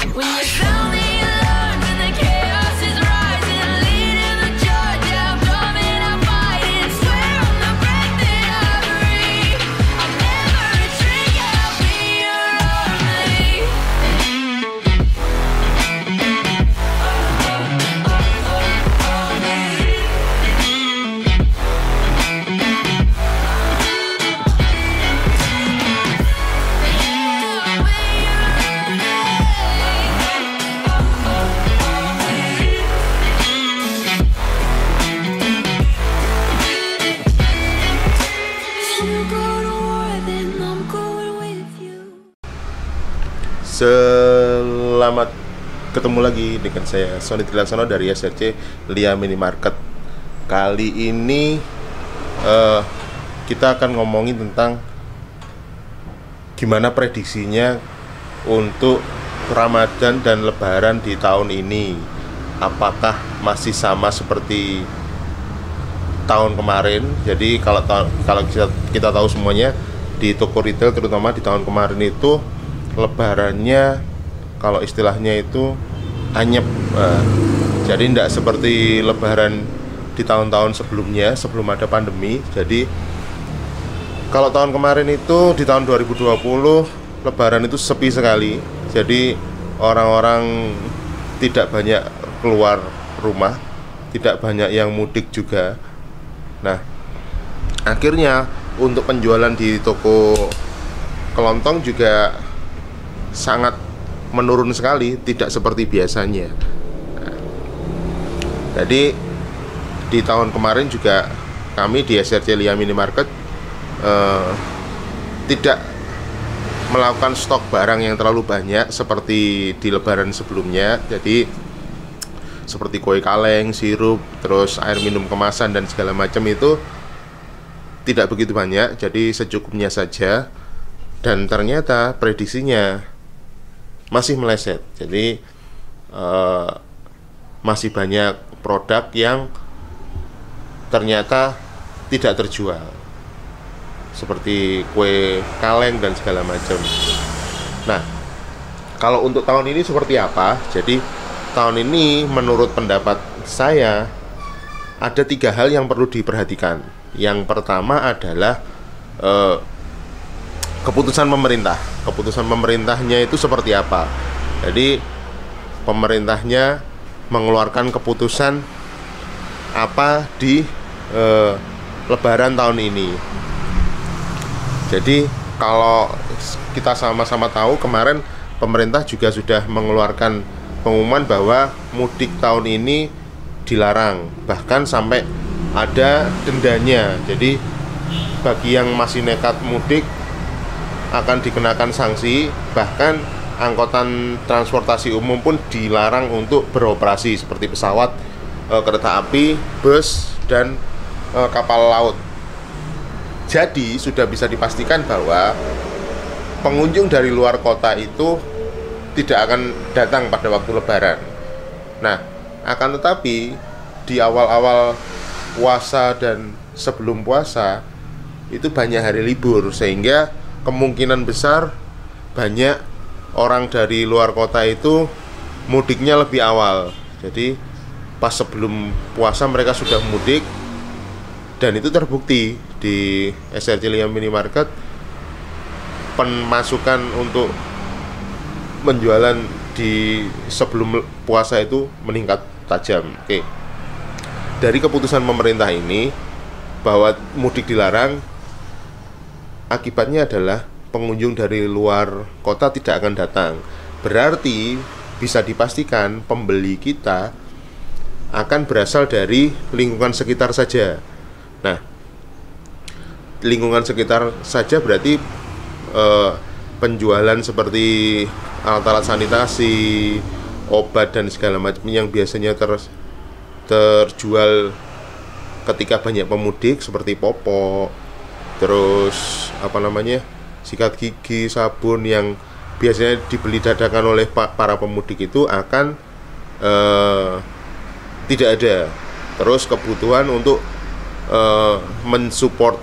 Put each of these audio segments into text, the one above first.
When you feel me alone, when the chaos is rising, leading the charge, yeah, I'm coming, I'm fighting. Swear on the breath that I breathe, I'll never retreat, yeah, I'll be your only. Selamat ketemu lagi dengan saya Sony Trilaksono dari SRC Lia Minimarket. Kali ini kita akan ngomongin tentang gimana prediksinya untuk Ramadan dan Lebaran di tahun ini. Apakah masih sama seperti tahun kemarin? Jadi kalau kita tahu semuanya, di toko retail terutama di tahun kemarin itu Lebarannya kalau istilahnya itu anyep, jadi tidak seperti Lebaran di tahun-tahun sebelumnya, sebelum ada pandemi. Jadi kalau tahun kemarin itu di tahun 2020 Lebaran itu sepi sekali, jadi orang-orang tidak banyak keluar rumah, tidak banyak yang mudik juga. Nah, akhirnya untuk penjualan di toko kelontong juga sangat menurun sekali, tidak seperti biasanya. Jadi di tahun kemarin juga kami di SRC Lia Minimarket tidak melakukan stok barang yang terlalu banyak seperti di Lebaran sebelumnya. Jadi seperti kue kaleng, sirup, terus air minum kemasan dan segala macam itu tidak begitu banyak, jadi secukupnya saja. Dan ternyata prediksinya masih meleset. Jadi masih banyak produk yang ternyata tidak terjual, seperti kue kaleng dan segala macam. Nah, kalau untuk tahun ini seperti apa? Jadi tahun ini menurut pendapat saya ada 3 hal yang perlu diperhatikan. Yang pertama adalah keputusan pemerintah. Keputusan pemerintahnya itu seperti apa? Jadi pemerintahnya mengeluarkan keputusan apa di Lebaran tahun ini. Jadi kalau kita sama-sama tahu, kemarin pemerintah juga sudah mengeluarkan pengumuman bahwa mudik tahun ini dilarang, bahkan sampai ada dendanya. Jadi bagi yang masih nekat mudik akan dikenakan sanksi, bahkan angkutan transportasi umum pun dilarang untuk beroperasi seperti pesawat, kereta api, bus, dan kapal laut. Jadi sudah bisa dipastikan bahwa pengunjung dari luar kota itu tidak akan datang pada waktu Lebaran. Nah, akan tetapi di awal-awal puasa dan sebelum puasa itu banyak hari libur, sehingga kemungkinan besar banyak orang dari luar kota itu mudiknya lebih awal. Jadi pas sebelum puasa mereka sudah mudik, dan itu terbukti di SRC Lia Minimarket. Pemasukan untuk penjualan di sebelum puasa itu meningkat tajam. Oke. Dari keputusan pemerintah ini bahwa mudik dilarang, akibatnya adalah pengunjung dari luar kota tidak akan datang. Berarti bisa dipastikan pembeli kita akan berasal dari lingkungan sekitar saja. Nah, lingkungan sekitar saja berarti penjualan seperti alat-alat sanitasi, obat dan segala macam yang biasanya terjual ketika banyak pemudik seperti popok, terus sikat gigi, sabun yang biasanya dibeli dadakan oleh para pemudik itu akan tidak ada. Terus kebutuhan untuk mensupport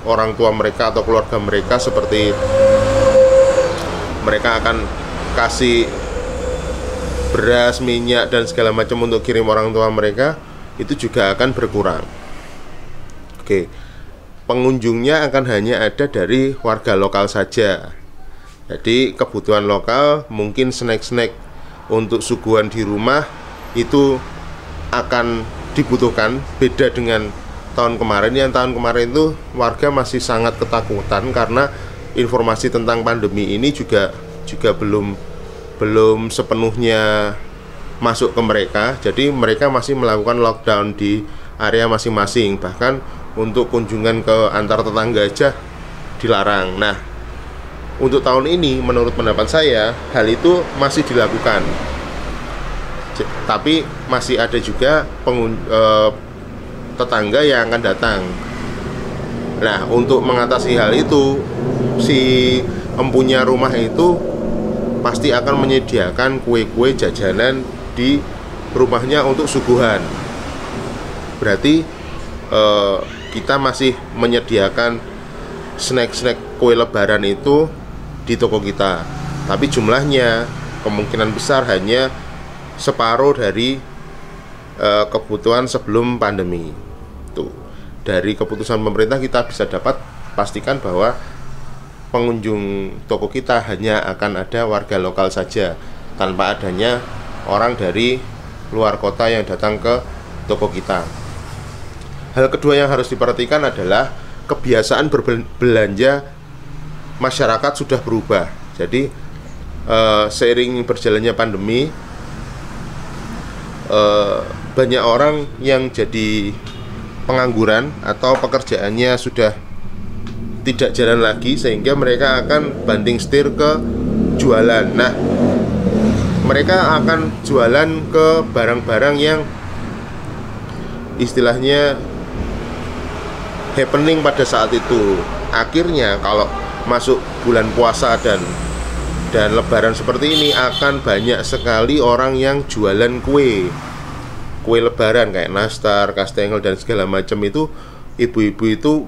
orang tua mereka atau keluarga mereka, seperti mereka akan kasih beras, minyak dan segala macam untuk kirim orang tua mereka itu juga akan berkurang. Oke, pengunjungnya akan hanya ada dari warga lokal saja. Jadi kebutuhan lokal, mungkin snack-snack untuk suguhan di rumah itu akan dibutuhkan. Beda dengan tahun kemarin, yang tahun kemarin itu warga masih sangat ketakutan karena informasi tentang pandemi ini juga belum sepenuhnya masuk ke mereka. Jadi mereka masih melakukan lockdown di area masing-masing. Bahkan untuk kunjungan ke antar tetangga aja dilarang. Nah, untuk tahun ini menurut pendapat saya hal itu masih dilakukan. Tapi masih ada juga tetangga yang akan datang. Nah, untuk mengatasi hal itu, si empunya rumah itu pasti akan menyediakan kue-kue jajanan di rumahnya untuk suguhan. Berarti kita masih menyediakan snack-snack kue lebaran itu di toko kita. Tapi jumlahnya kemungkinan besar hanya separuh dari kebutuhan sebelum pandemi. Tuh, dari keputusan pemerintah kita bisa dapat pastikan bahwa pengunjung toko kita hanya akan ada warga lokal saja, tanpa adanya orang dari luar kota yang datang ke toko kita. Hal kedua yang harus diperhatikan adalah kebiasaan berbelanja masyarakat sudah berubah. Jadi seiring berjalannya pandemi, banyak orang yang jadi pengangguran atau pekerjaannya sudah tidak jalan lagi, sehingga mereka akan banting setir ke jualan. Nah, mereka akan jualan ke barang-barang yang istilahnya happening pada saat itu. Akhirnya kalau masuk bulan puasa dan lebaran seperti ini, akan banyak sekali orang yang jualan kue lebaran kayak nastar, kastengel dan segala macam itu. Ibu-ibu itu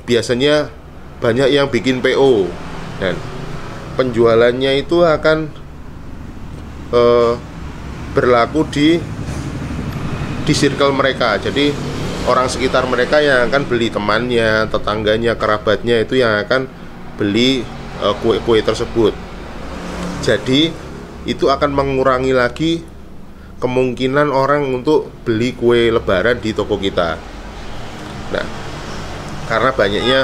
biasanya banyak yang bikin PO dan penjualannya itu akan berlaku di circle mereka. Jadi orang sekitar mereka yang akan beli, temannya, tetangganya, kerabatnya itu yang akan beli kue-kue tersebut. Jadi itu akan mengurangi lagi kemungkinan orang untuk beli kue lebaran di toko kita. Nah, karena banyaknya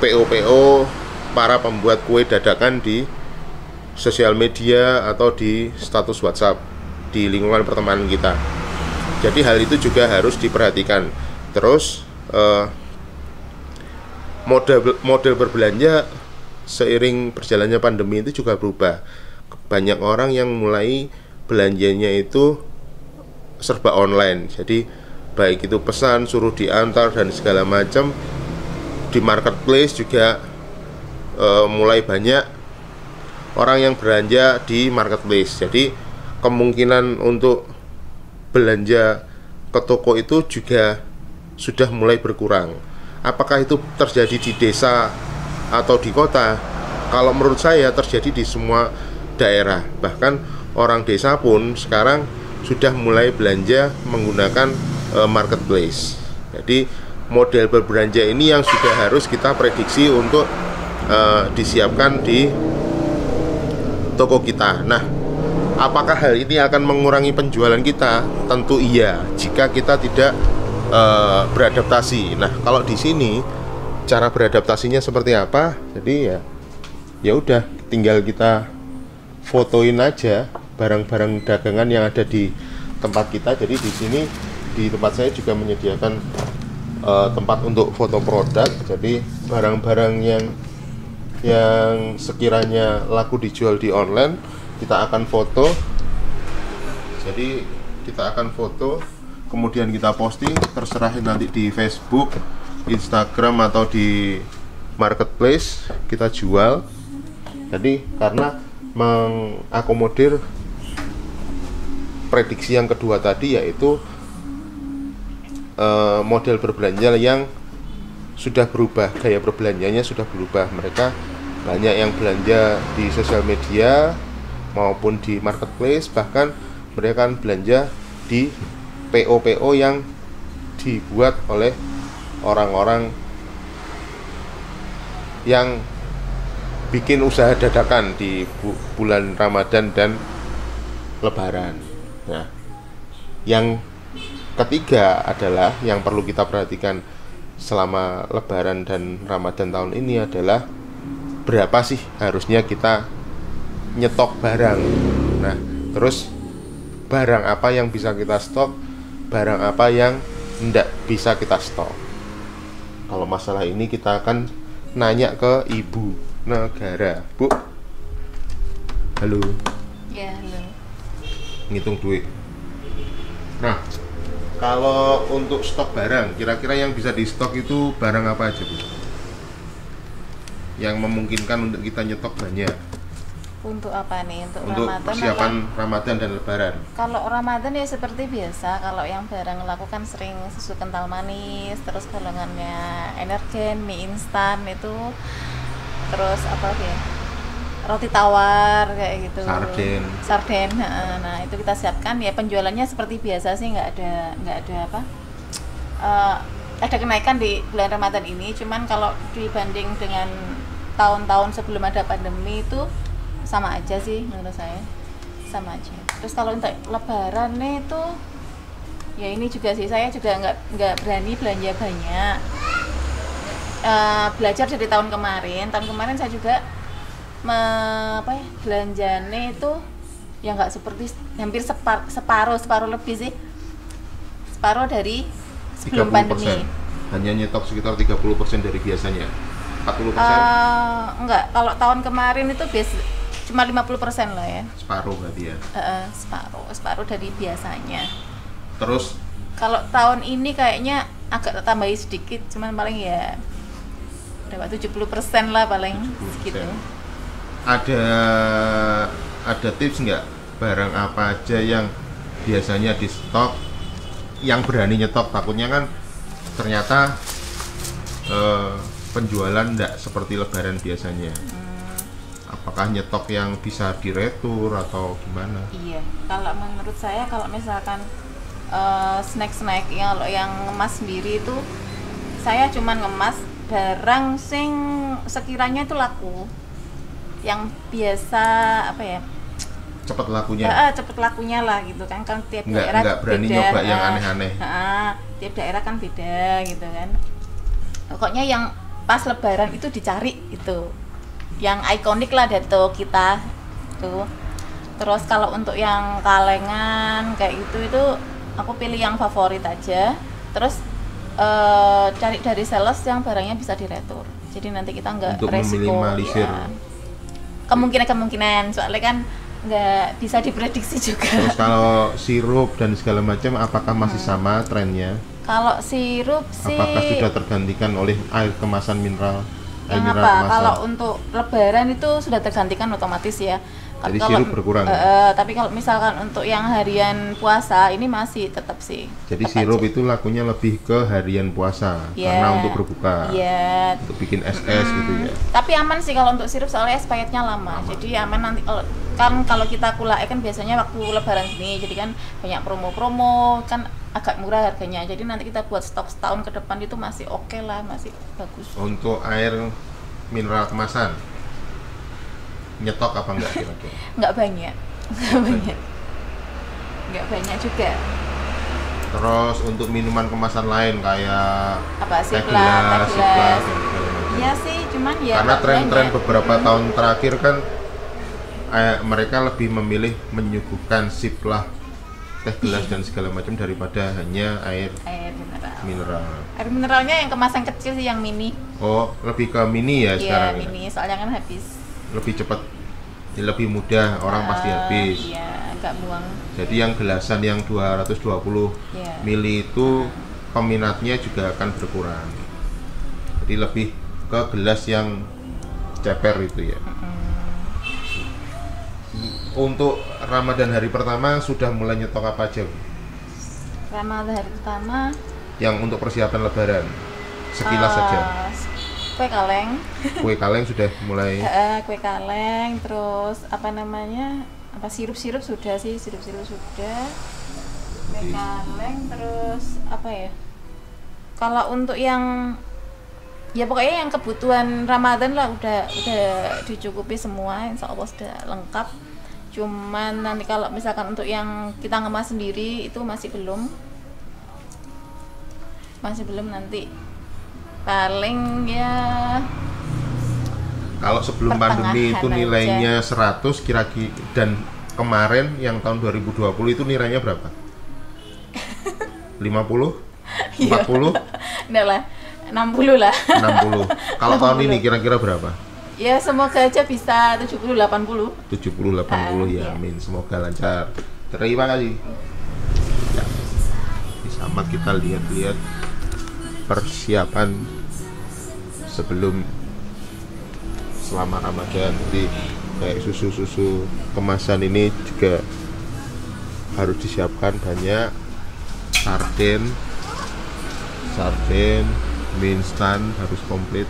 PO-PO para pembuat kue dadakan di sosial media atau di status WhatsApp di lingkungan pertemanan kita. Jadi hal itu juga harus diperhatikan. Terus model berbelanja seiring berjalannya pandemi itu juga berubah. Banyak orang yang mulai belanjanya itu serba online. Jadi baik itu pesan, suruh diantar dan segala macam. Di marketplace juga mulai banyak orang yang belanja di marketplace. Jadi kemungkinan untuk belanja ke toko itu juga sudah mulai berkurang. Apakah itu terjadi di desa atau di kota? Kalau menurut saya terjadi di semua daerah. Bahkan orang desa pun sekarang sudah mulai belanja menggunakan marketplace. Jadi model berbelanja ini yang sudah harus kita prediksi untuk disiapkan di toko kita. Nah, apakah hal ini akan mengurangi penjualan kita? Tentu iya, jika kita tidak beradaptasi. Nah, kalau di sini cara beradaptasinya seperti apa? Jadi ya udah, tinggal kita fotoin aja barang-barang dagangan yang ada di tempat kita. Jadi di sini di tempat saya juga menyediakan tempat untuk foto produk. Jadi barang-barang yang sekiranya laku dijual di online, kita akan foto. Jadi kita akan foto, kemudian kita posting, terserah nanti di Facebook, Instagram atau di marketplace kita jual. Jadi karena mengakomodir prediksi yang kedua tadi, yaitu model berbelanja yang sudah berubah, gaya berbelanjanya sudah berubah. Mereka banyak yang belanja di sosial media, maupun di marketplace, bahkan mereka akan belanja di PO-PO yang dibuat oleh orang-orang yang bikin usaha dadakan di bulan Ramadan dan Lebaran. Nah, yang ketiga adalah yang perlu kita perhatikan selama Lebaran dan Ramadan tahun ini adalah berapa sih harusnya kita nyetok barang. Nah, terus barang apa yang bisa kita stok, barang apa yang tidak bisa kita stok. Kalau masalah ini kita akan nanya ke Ibu Negara. Bu, halo. Ya, halo. Ngitung duit. Nah, kalau untuk stok barang, kira-kira yang bisa di stok itu barang apa aja, Bu? Yang memungkinkan untuk kita nyetok banyak. Untuk apa nih? Untuk Ramadan persiapan Ramadan dan Lebaran. Kalau Ramadan ya seperti biasa. Kalau yang barang lakukan sering susu kental manis, terus golongannya energen, mie instan itu, terus apa ya? Roti tawar kayak gitu. Sarden. Nah, itu kita siapkan ya, penjualannya seperti biasa sih, nggak ada apa? Ada kenaikan di bulan Ramadan ini, cuman kalau dibanding dengan tahun-tahun sebelum ada pandemi itu sama aja sih menurut saya, sama aja. Terus kalau untuk Lebaran nih itu ya ini juga sih, saya juga nggak berani belanja banyak. Belajar dari tahun kemarin saya juga belanjanya itu ya nggak seperti, hampir separuh lebih sih, separuh dari sebelum 30%. pandemi. Hanya nyetok sekitar 30% dari biasanya. 40%? Enggak, kalau tahun kemarin itu cuma 50% lah ya. Separuh berarti ya. Separuh dari biasanya. Terus kalau tahun ini kayaknya agak tambahin sedikit, cuman paling ya berapa, 70% lah paling 70%. segitu. Ada tips nggak barang apa aja yang biasanya di stok yang berani nyetok? Takutnya kan ternyata penjualan nggak seperti Lebaran biasanya. Apakah nyetok yang bisa diretur atau gimana? Iya, kalau menurut saya kalau misalkan snack yang ngemas sendiri itu, saya cuman ngemas barang sing sekiranya itu laku, yang biasa apa ya, Cepet lakunya. Cepet lakunya lah gitu kan tiap Nggak daerah berani beda, nyoba yang aneh-aneh. tiap daerah kan beda gitu kan. Pokoknya yang pas Lebaran itu dicari itu, yang ikonik lah dari toko kita tuh. Terus kalau untuk yang kalengan kayak gitu itu aku pilih yang favorit aja. Terus cari dari sales yang barangnya bisa diretur. Jadi nanti kita nggak Untuk resiko meminimalisir ya. Kemungkinan soalnya kan nggak bisa diprediksi juga. Terus kalau sirup dan segala macam, apakah masih sama trennya? Kalau sirup sih Apakah sudah tergantikan oleh air kemasan mineral? yang apa? Kalau untuk Lebaran itu sudah tergantikan otomatis ya. Jadi Kalau sirup berkurang. Tapi kalau misalkan untuk yang harian puasa ini masih tetap sih. Jadi tetap sirup aja. itu lakunya lebih ke harian puasa, Iya. karena untuk berbuka, Iya. untuk bikin es-es gitu ya. Tapi aman sih kalau untuk sirup, soalnya expirednya lama. Jadi aman nanti kalau kita kulai kan biasanya waktu Lebaran gini, jadi kan banyak promo-promo kan agak murah harganya. Jadi nanti kita buat stok setahun ke depan itu masih oke lah, masih bagus. Untuk air mineral kemasan, nyetok apa enggak kira-kira? Nggak banyak juga. Terus untuk minuman kemasan lain kayak Apa sih teh gelas, gelas. dan segala macam. Iya sih, cuman ya Karena nggak tren-tren banyak. beberapa tahun terakhir kan mereka lebih memilih menyuguhkan siplah, teh gelas dan segala macam daripada hanya air Air mineral. mineral. Air mineralnya yang kemasan kecil sih, yang mini. Oh, lebih ke mini ya Iya, sekarang ya? mini. Soalnya kan habis. Lebih cepat, lebih mudah, orang pasti habis. Iya, nggak buang. Jadi yang gelasan yang 220 Iya. mili itu peminatnya juga akan berkurang. Jadi lebih ke gelas yang ceper itu ya. Untuk Ramadan hari pertama sudah mulai nyetok apa aja, Bu? Ramadan hari pertama Yang untuk persiapan Lebaran sekilas saja. kue kaleng. Kue kaleng sudah mulai. Kue kaleng, terus apa namanya, apa sirup-sirup sudah sih, sirup-sirup sudah. Kue kaleng, terus apa ya? Kalau untuk yang ya pokoknya yang kebutuhan Ramadan lah udah dicukupi semua, insya Allah sudah lengkap. Cuman nanti kalau misalkan untuk yang kita ngemas sendiri itu masih belum nanti paling ya. Kalau sebelum pandemi itu Pertengahan nilainya 100 kira-kira, dan kemarin yang tahun 2020 itu nilainya berapa? 50? 40? Enggak lah, 60 lah. 60. Kalau tahun ini kira-kira berapa? Ya semoga aja bisa 70-80. 70-80 ya, amin. Semoga lancar. Terima kasih. Ya. Sama kita lihat-lihat persiapan sebelum selama Ramadan. Jadi kayak susu-susu kemasan ini juga harus disiapkan banyak. Sarden, mie instan harus komplit,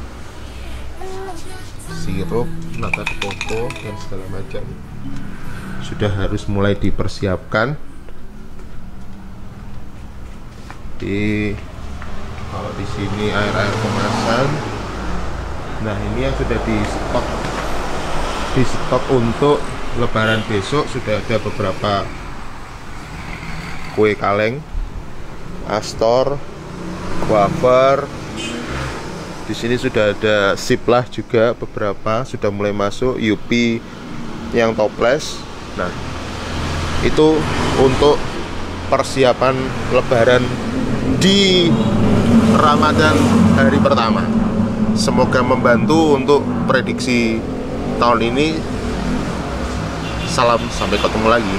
sirup, nata de coco dan segala macam sudah harus mulai dipersiapkan. Kalau di sini air kemasan, nah ini yang sudah di stok untuk Lebaran besok. Sudah ada beberapa kue kaleng, Astor, wafer. Di sini sudah ada Siplah juga, beberapa sudah mulai masuk, Yupi yang toples. Nah, itu untuk persiapan Lebaran di Ramadan hari pertama. Semoga membantu untuk prediksi tahun ini. Salam, sampai ketemu lagi.